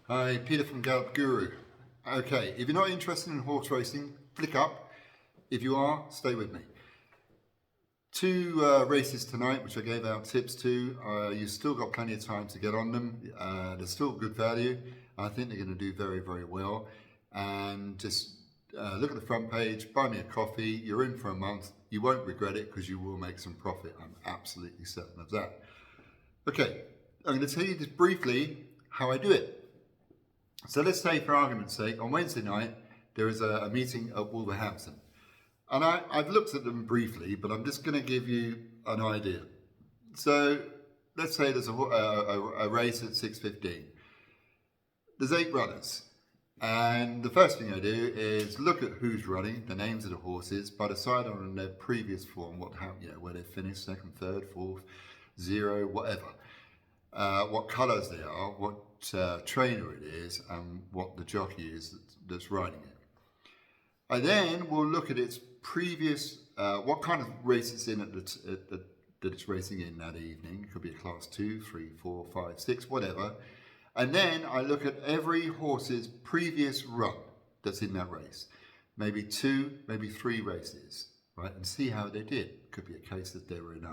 Hi, Peter from Gallop Guru. Okay, if you're not interested in horse racing, flick up. If you are, stay with me. Two races tonight, which I gave out tips to. You've still got plenty of time to get on them. They're still good value. I think they're going to do very, very well. And just look at the front page, buy me a coffee. You're in for a month. You won't regret it because you will make some profit. I'm absolutely certain of that. Okay, I'm going to tell you just briefly how I do it. So let's say, for argument's sake, on Wednesday night, there is a meeting at Wolverhampton. And I've looked at them briefly, but I'm just going to give you an idea. So let's say there's a race at 6:15. There's 8 runners. And the first thing I do is look at who's running, the names of the horses, but decide on their previous form, where they finished, second, third, fourth, 0, whatever. What colours they are, what trainer it is, and what the jockey is that's riding it. I then will look at its previous, what kind of race it's in that it's racing in that evening. It could be a class 2, 3, 4, 5, 6, whatever. And then I look at every horse's previous run that's in that race. Maybe 2, maybe 3 races, right? And see how they did. It could be a case that they were in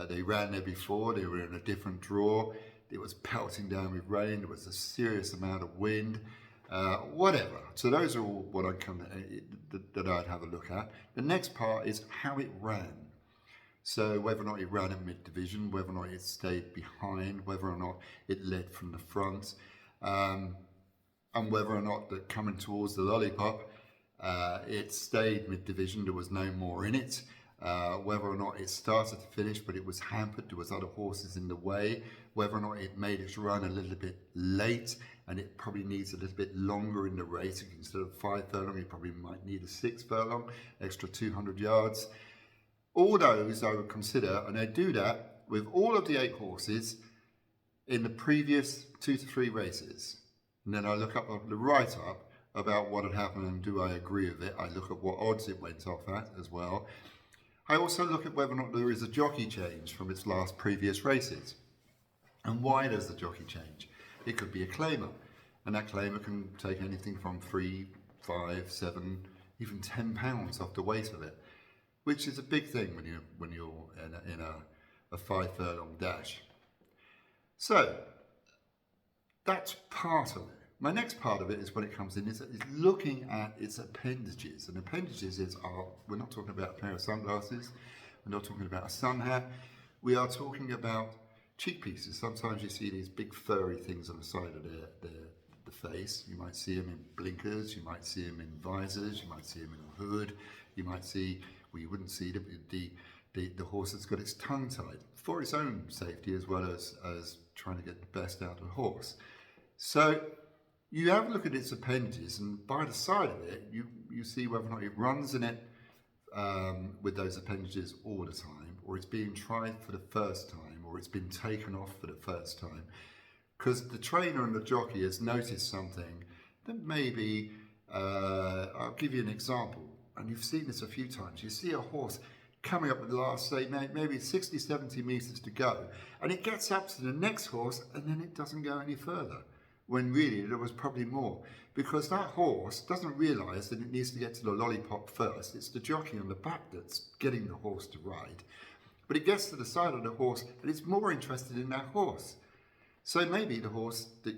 they ran there before, they were in a different draw, it was pelting down with rain, there was a serious amount of wind, whatever. So those are all what that I'd have a look at. The next part is how it ran. So whether or not it ran in mid-division, whether or not it stayed behind, whether or not it led from the front, and whether or not that coming towards the lollipop, it stayed mid-division, there was no more in it. Whether or not it started to finish but it was hampered, there was other horses in the way, whether or not it made its run a little bit late and it probably needs a little bit longer in the race. Instead of 5 furlong, it probably might need a 6 furlong, extra 200 yards. All those I would consider, and I do that with all of the 8 horses in the previous 2 to 3 races. And then I look up the write-up about what had happened and do I agree with it. I look at what odds it went off at as well. I also look at whether or not there is a jockey change from its last previous races. And why does the jockey change? It could be a claimer, and that claimer can take anything from 3, 5, 7, even 10 pounds off the weight of it, which is a big thing when you're in a 5 furlong dash. So that's part of it. My next part of it is when it comes in is looking at its appendages. And appendages we're not talking about a pair of sunglasses, we're not talking about a sun hat, we are talking about cheek pieces. Sometimes you see these big furry things on the side of the face. You might see them in blinkers, you might see them in visors, you might see them in a hood, you might see, well, you wouldn't see the horse that's got its tongue tied for its own safety as well as trying to get the best out of the horse. So you have a look at its appendages, and by the side of it, you see whether or not it runs in it with those appendages all the time, or it's being tried for the first time, or it's been taken off for the first time. Because the trainer and the jockey has noticed something that maybe, I'll give you an example, and you've seen this a few times. You see a horse coming up with the last, say, maybe 60, 70 meters to go, and it gets up to the next horse, and then it doesn't go any further, when really there was probably more. Because that horse doesn't realise that it needs to get to the lollipop first. It's the jockey on the back that's getting the horse to ride. But it gets to the side of the horse, and it's more interested in that horse. So maybe the horse that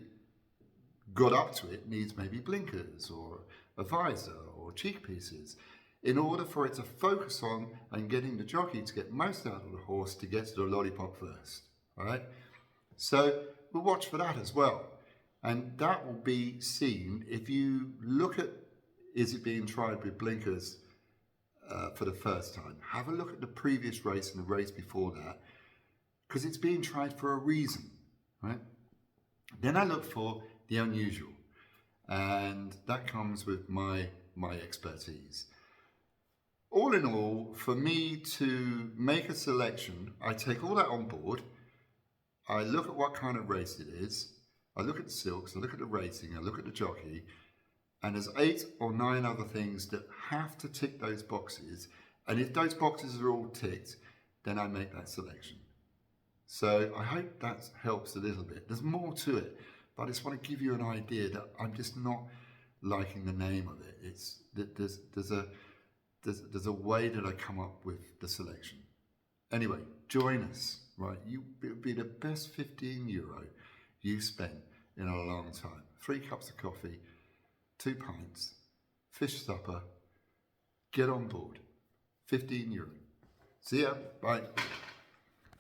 got up to it needs maybe blinkers or a visor or cheek pieces in order for it to focus on and getting the jockey to get most out of the horse to get to the lollipop first. All right? So we'll watch for that as well. And that will be seen if you look at, is it being tried with blinkers for the first time? Have a look at the previous race and the race before that, because it's being tried for a reason, right? Then I look for the unusual, and that comes with my expertise. All in all, for me to make a selection, I take all that on board, I look at what kind of race it is, I look at the silks, I look at the racing, I look at the jockey, and there's 8 or 9 other things that have to tick those boxes, and if those boxes are all ticked, then I make that selection. So I hope that helps a little bit. There's more to it, But I just want to give you an idea that I'm just not liking the name of it. It's that there's a way that I come up with the selection. Anyway, join us, right? It'll be the best €15 you spent in a long time. 3 cups of coffee, 2 pints, fish supper. Get on board. €15. See ya. Bye.